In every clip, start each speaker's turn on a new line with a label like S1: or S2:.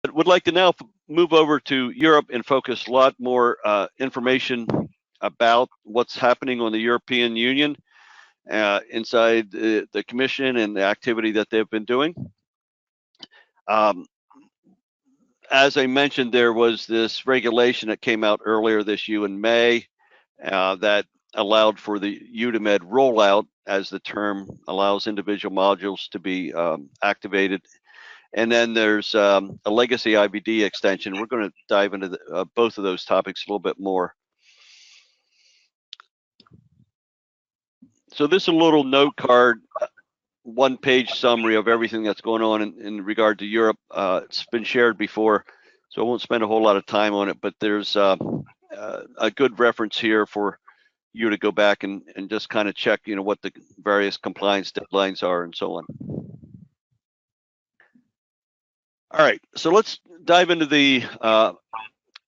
S1: But would like to now move over to Europe and focus a lot more information about what's happening on the European Union inside the Commission and the activity that they've been doing. As I mentioned, there was this regulation that came out earlier this year in May that allowed for the UDI rollout, as the term allows individual modules to be activated. And then there's a legacy IVD extension. We're going to dive into both of those topics a little bit more. So this is a little note card, one-page summary of everything that's going on in regard to Europe. It's been shared before, so I won't spend a whole lot of time on it, but there's a good reference here for you to go back and just kind of check, what the various compliance deadlines are and so on. All right, so let's dive into the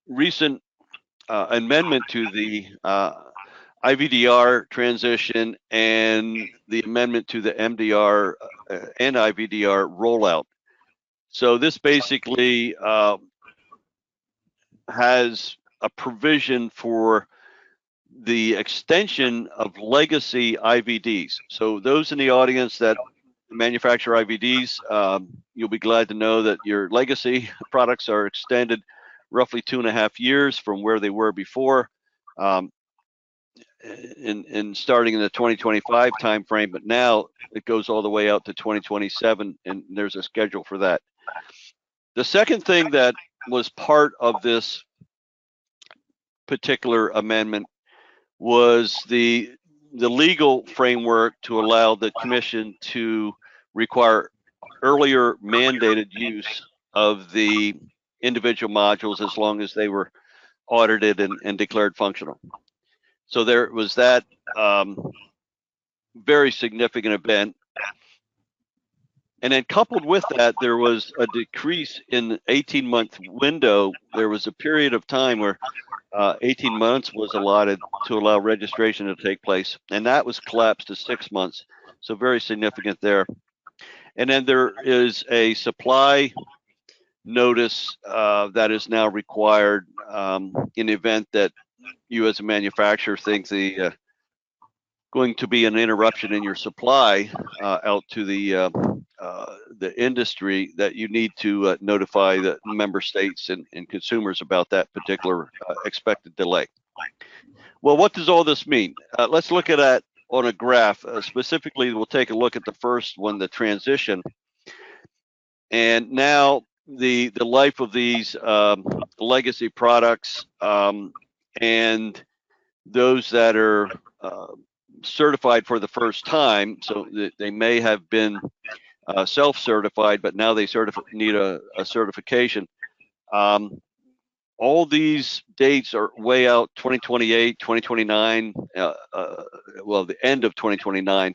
S1: recent amendment to the IVDR transition and the amendment to the MDR and IVDR rollout. So this basically has a provision for the extension of legacy IVDs. So those in the audience that manufacture IVDs, you'll be glad to know that your legacy products are extended roughly 2.5 years from where they were before. In starting in the 2025 timeframe, but now it goes all the way out to 2027, and there's a schedule for that. The second thing that was part of this particular amendment was the legal framework to allow the Commission to require earlier mandated use of the individual modules as long as they were audited and declared functional. So there was that very significant event. And then coupled with that, there was a decrease in the 18-month window. There was a period of time where 18 months was allotted to allow registration to take place, and that was collapsed to 6 months. So very significant there. And then there is a supply notice that is now required in the event that you as a manufacturer think going to be an interruption in your supply out to the industry, that you need to notify the member states and consumers about that particular expected delay. Well, what does all this mean? Let's look at that on a graph. Specifically, we'll take a look at the first one, the transition. And now the life of these legacy products and those that are certified for the first time, so they may have been self-certified, but now they need a certification. All these dates are way out, 2028, 2029, well, the end of 2029,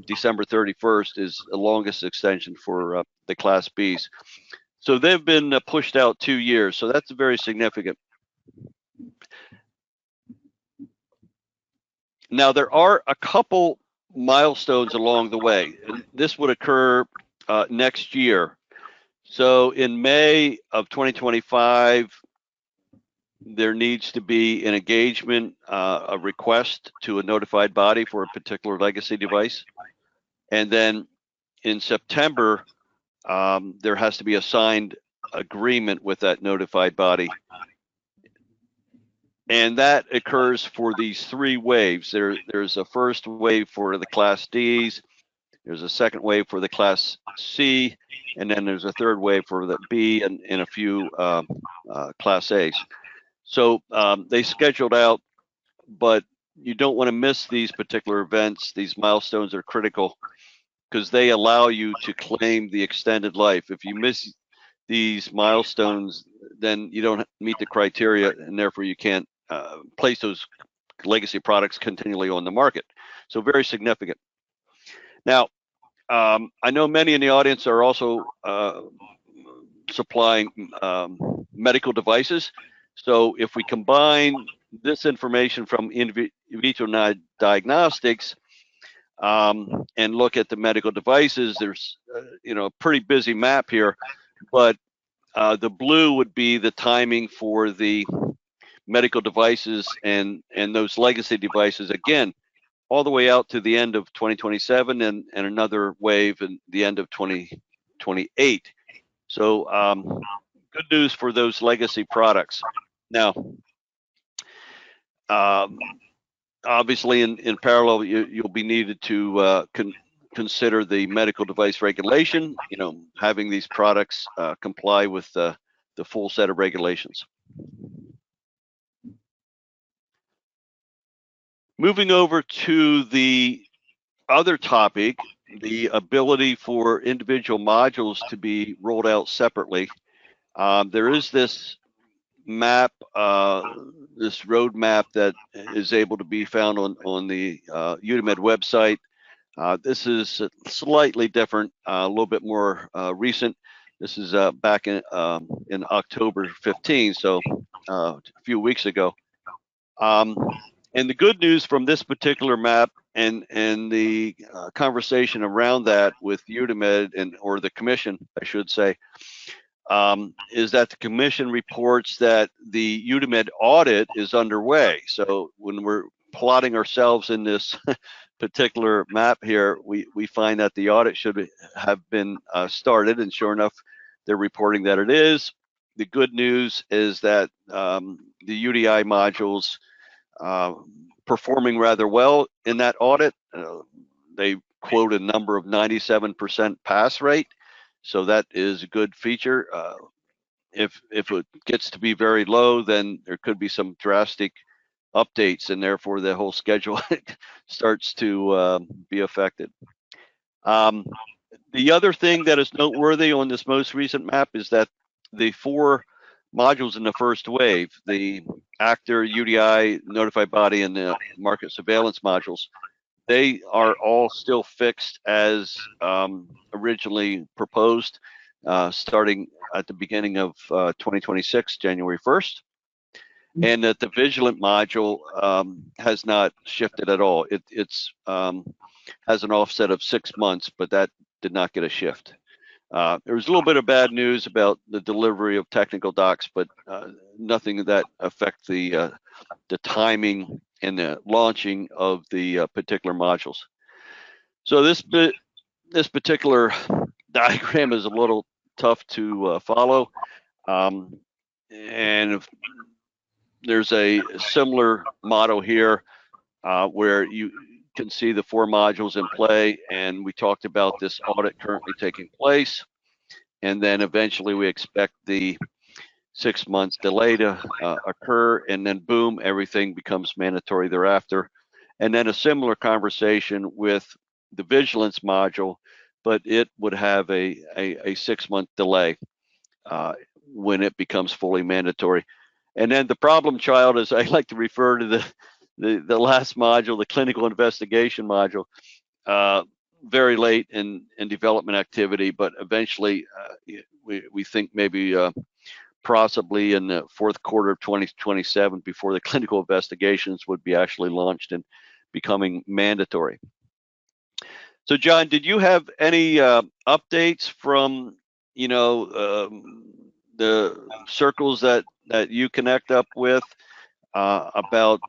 S1: December 31st is the longest extension for the Class Bs. So they've been pushed out 2 years, so that's very significant. Now, there are a couple milestones along the way, and this would occur next year. So in May of 2025, there needs to be an engagement, a request to a notified body for a particular legacy device. And then in September, there has to be a signed agreement with that notified body. And that occurs for these 3 waves. There's a first wave for the Class Ds, there's a second wave for the Class C, and then there's a third wave for the B and a few Class As. So they scheduled out, but you don't want to miss these particular events. These milestones are critical because they allow you to claim the extended life. If you miss these milestones, then you don't meet the criteria, and therefore you can't place those legacy products continually on the market. So very significant. Now, I know many in the audience are also supplying medical devices. So if we combine this information from in vitro diagnostics and look at the medical devices, there's a pretty busy map here, but The blue would be the timing for the medical devices and those legacy devices, again, all the way out to the end of 2027 and another wave in the end of 2028. So good news for those legacy products. Now, obviously, in parallel, you'll be needed to consider the medical device regulation, having these products comply with the full set of regulations. Moving over to the other topic, the ability for individual modules to be rolled out separately. There is this map, this roadmap that is able to be found on the UDIMED website. This is slightly different, a little bit more recent. This is back in October 15, so a few weeks ago. And the good news from this particular map and the conversation around that with UDIMED or the commission, I should say, is that the commission reports that the UDIMED audit is underway. So when we're plotting ourselves in this particular map here, we find that the audit should have been started, and sure enough, they're reporting that it is. The good news is that the UDI modules performing rather well in that audit. They quote a number of 97% pass rate, so that is a good feature. If it gets to be very low, then there could be some drastic updates, and therefore the whole schedule starts to be affected. The other thing that is noteworthy on this most recent map is that the 4 modules in the first wave, the actor, UDI, notified body, and the market surveillance modules, they are all still fixed as originally proposed, starting at the beginning of 2026, January 1st. And that the vigilant module has not shifted at all. It's has an offset of 6 months, but that did not get a shift. There was a little bit of bad news about the delivery of technical docs, but nothing that affect the timing and the launching of the particular modules. So this particular diagram is a little tough to follow, and if there's a similar model here where you can see the 4 modules in play, and we talked about this audit currently taking place, and then eventually we expect the 6 months delay to occur, and then boom, everything becomes mandatory thereafter. And then a similar conversation with the vigilance module, but it would have a 6-month delay when it becomes fully mandatory. And then the problem child, as I like to refer to the last module, the clinical investigation module, very late in development activity, but eventually we think maybe possibly in the 4th quarter of 2027 before the clinical investigations would be actually launched and becoming mandatory. So John, did you have any updates from the circles that you connect up with about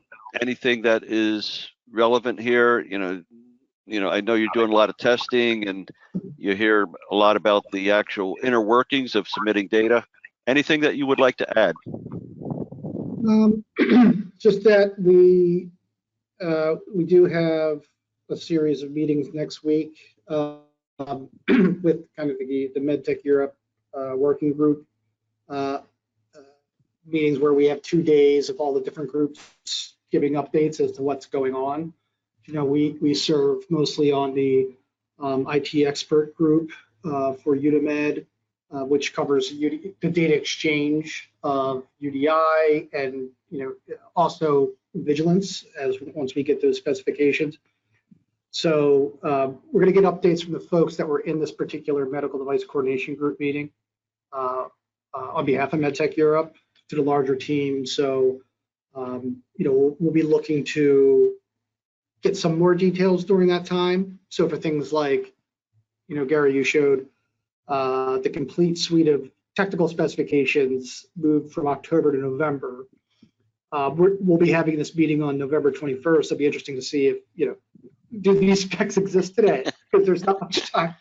S1: anything that is relevant here? I know you're doing a lot of testing, and you hear a lot about the actual inner workings of submitting data. Anything that you would like to add?
S2: Just that we do have a series of meetings next week with kind of the MedTech Europe working group. Meetings where we have 2 days of all the different groups giving updates as to what's going on. We serve mostly on the IT expert group for UDIMED, which covers the data exchange of UDI and also vigilance once we get those specifications. So we're going to get updates from the folks that were in this particular medical device coordination group meeting on behalf of MedTech Europe to the larger team. So we'll be looking to get some more details during that time. So for things like, Gary, you showed the complete suite of technical specifications moved from October to November. We'll be having this meeting on November 21st. It'll be interesting to see if, do these specs exist today? Because there's not much time.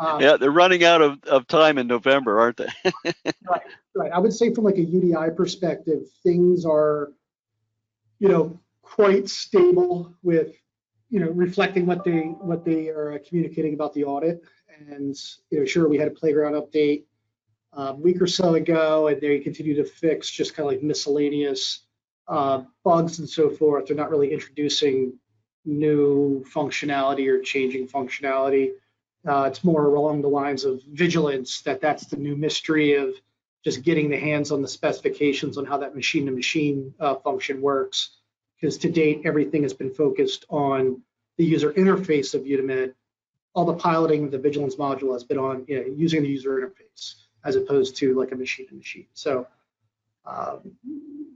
S1: Yeah, they're running out of time in November, aren't they?
S2: Right. I would say from like a UDI perspective, things are, quite stable with, reflecting what they are communicating about the audit. And, sure, we had a playground update a week or so ago, and they continue to fix just kind of like miscellaneous bugs and so forth. They're not really introducing new functionality or changing functionality. It's more along the lines of vigilance, that's the new mystery of just getting the hands on the specifications on how that machine-to-machine function works. Because to date, everything has been focused on the user interface of Udemy. All the piloting of the vigilance module has been on using the user interface as opposed to like a machine-to-machine. So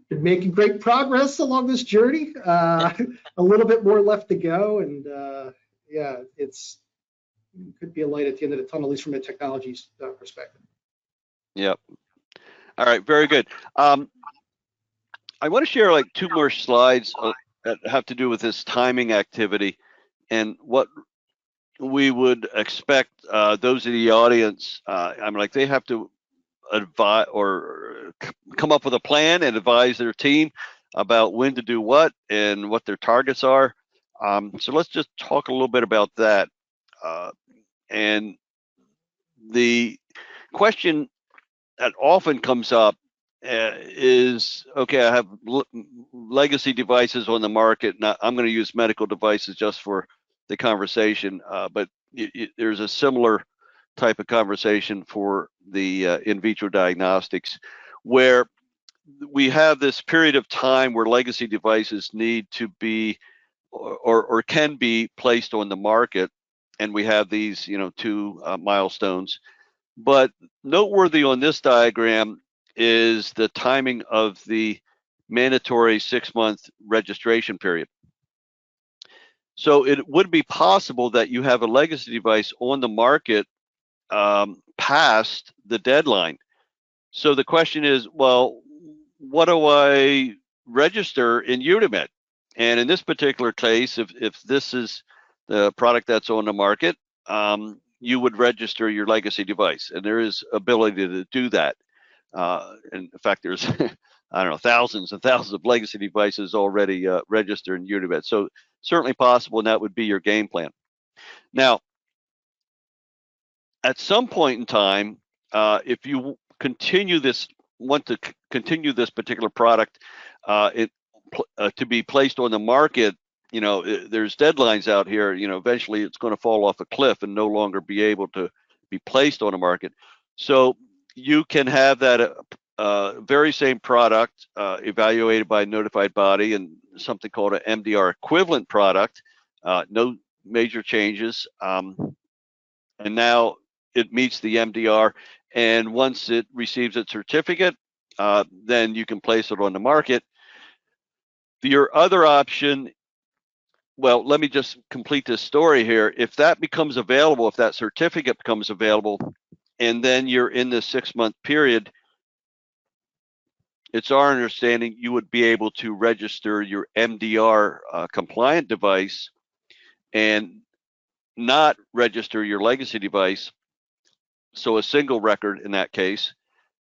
S2: been making great progress along this journey. A little bit more left to go, and yeah, it could be a light at the end of the tunnel, at least from a technology perspective.
S1: Yep. All right, very good. I want to share like 2 more slides that have to do with this timing activity and what we would expect those in the audience. They have to advise or come up with a plan and advise their team about when to do what and what their targets are. So let's just talk a little bit about that. And the question that often comes up is, okay, I have legacy devices on the market. Now, I'm going to use medical devices just for the conversation, but there's a similar type of conversation for the in vitro diagnostics, where we have this period of time where legacy devices need to be or can be placed on the market, and we have these 2 milestones. But noteworthy on this diagram is the timing of the mandatory 6-month registration period. So it would be possible that you have a legacy device on the market past the deadline. So the question is, well, what do I register in Udemy? And in this particular case, if this is the product that's on the market, you would register your legacy device, and there is ability to do that. And in fact, there's I don't know, thousands and thousands of legacy devices already registered in Udemy. So certainly possible, and that would be your game plan. Now, at some point in time, if you want to continue this particular product to be placed on the market, there's deadlines out here. Eventually it's going to fall off a cliff and no longer be able to be placed on the market. So you can have that very same product evaluated by a notified body and something called an MDR equivalent product, no major changes, and now it meets the MDR, and once it receives its certificate, then you can place it on the market. Your other option, well, let me just complete this story here. If that becomes available, if that certificate becomes available, and then you're in the 6-month period, it's our understanding you would be able to register your MDR compliant device and not register your legacy device. So a single record in that case,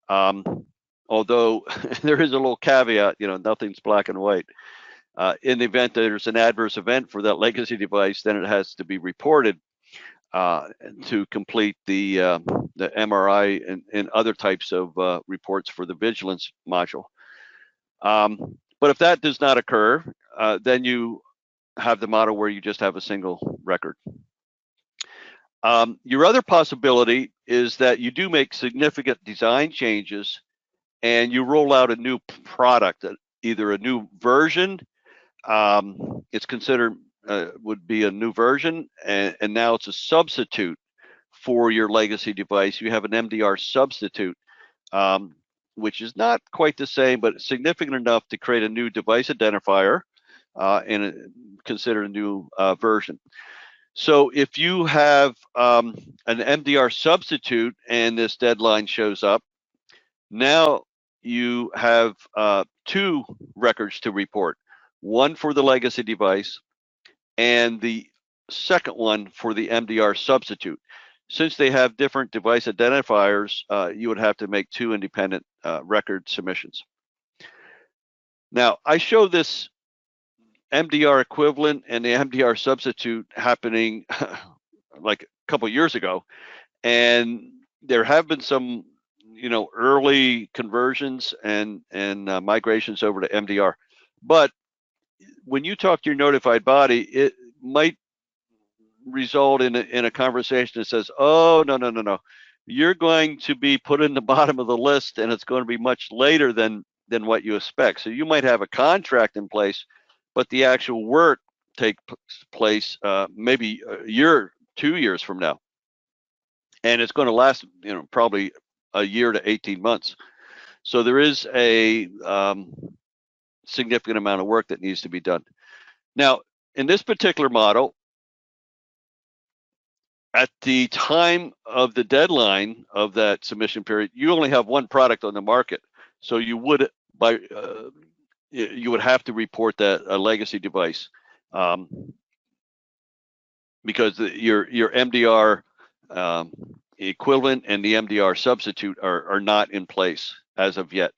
S1: although there is a little caveat, nothing's black and white. In the event that there's an adverse event for that legacy device, then it has to be reported to complete the MRI and other types of reports for the vigilance module. But if that does not occur, then you have the model where you just have a single record. Your other possibility is that you do make significant design changes and you roll out a new product, either a new version, it's considered would be a new version, and now it's a substitute for your legacy device. You have an MDR substitute, which is not quite the same, but significant enough to create a new device identifier and consider a new version. So if you have an MDR substitute and this deadline shows up, Now you have 2 records to report, one for the legacy device and the second one for the MDR substitute. Since they have different device identifiers, you would have to make 2 independent record submissions. Now, I show this MDR equivalent and the MDR substitute happening like a couple years ago, and there have been some, early conversions and migrations over to MDR. But when you talk to your notified body, it might result in a conversation that says, "Oh, no, you're going to be put in the bottom of the list, and it's going to be much later than what you expect." So you might have a contract in place, but the actual work take place maybe a year, 2 years from now, and it's going to last, probably a year to 18 months. So there is a significant amount of work that needs to be done. Now, in this particular model, at the time of the deadline of that submission period, you only have one product on the market. So you would you would have to report that a legacy device, because your MDR equivalent and the MDR substitute are not in place as of yet.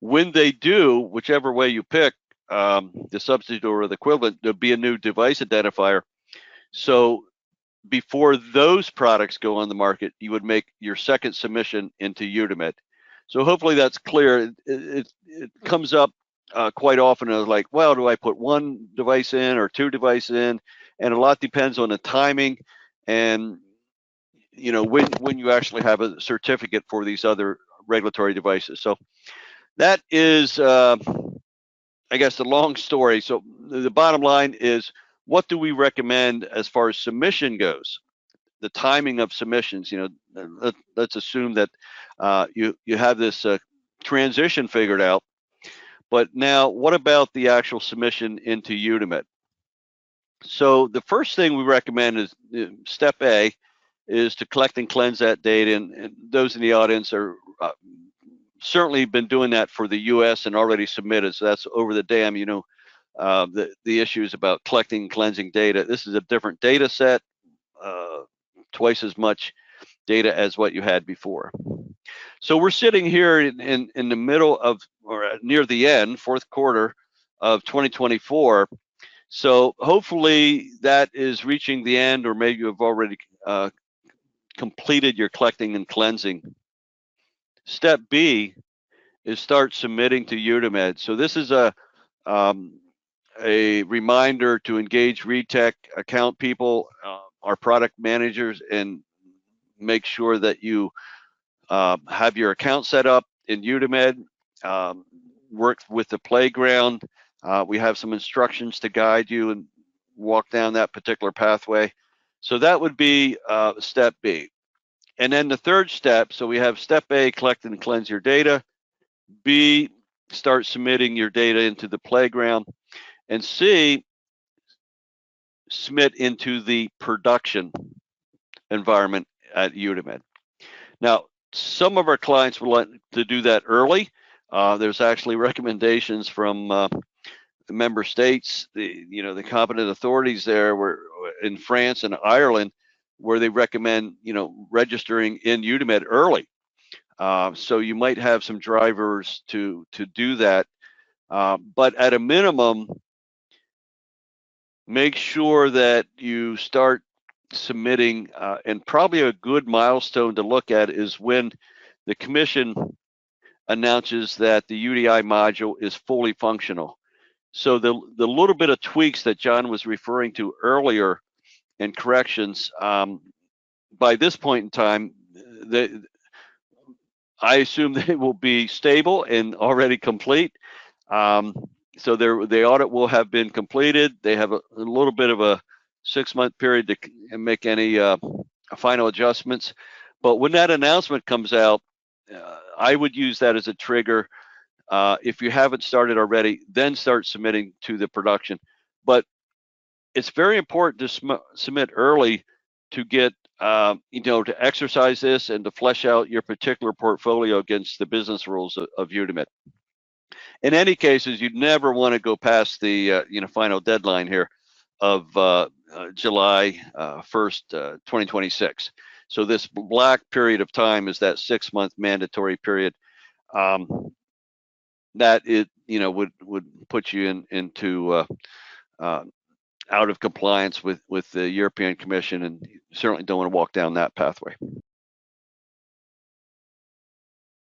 S1: When they do, whichever way you pick, the substitute or the equivalent, there'll be a new device identifier. So before those products go on the market, you would make your second submission into UDI. So hopefully that's clear. It comes up quite often as like, well, do I put one device in or 2 devices in? And a lot depends on the timing and when you actually have a certificate for these other regulatory devices. So that is, I guess, the long story. So the bottom line is, what do we recommend as far as submission goes? The timing of submissions. Let's assume that you have this transition figured out. But now, what about the actual submission into UDI? So the first thing we recommend is step A is to collect and cleanse that data, and those in the audience are certainly been doing that for the U.S. and already submitted. So that's over the dam. The issues about collecting and cleansing data. This is a different data set, twice as much data as what you had before. So we're sitting here in the middle of, or near the end, fourth quarter of 2024. So hopefully that is reaching the end, or maybe you have already completed your collecting and cleansing. Step B is start submitting to UDI. So this is a reminder to engage ReTech account people, our product managers, and make sure that you have your account set up in UDI. Work with the playground. We have some instructions to guide you and walk down that particular pathway. So that would be step B. And then the third step, so we have step A, collect and cleanse your data. B, start submitting your data into the playground. And C, submit into the production environment at UDI. Now, some of our clients would like to do that early. There's actually recommendations from member states, the competent authorities there, were in France and Ireland, where they recommend registering in UDI early. So you might have some drivers to do that, but at a minimum, make sure that you start submitting, and probably a good milestone to look at is when the commission announces that the UDI module is fully functional. So the little bit of tweaks that John was referring to earlier and corrections, by this point in time, I assume they will be stable and already complete. So the audit will have been completed. They have a little bit of a 6-month period to make any final adjustments. But when that announcement comes out, I would use that as a trigger. If you haven't started already, then start submitting to the production. But it's very important to submit early to get to exercise this and to flesh out your particular portfolio against the business rules of UDI. In any cases, you'd never want to go past the final deadline here of July 1st, 2026. So this black period of time is that 6-month mandatory period. That it would put you into out of compliance with the European Commission, and you certainly don't want to walk down that pathway.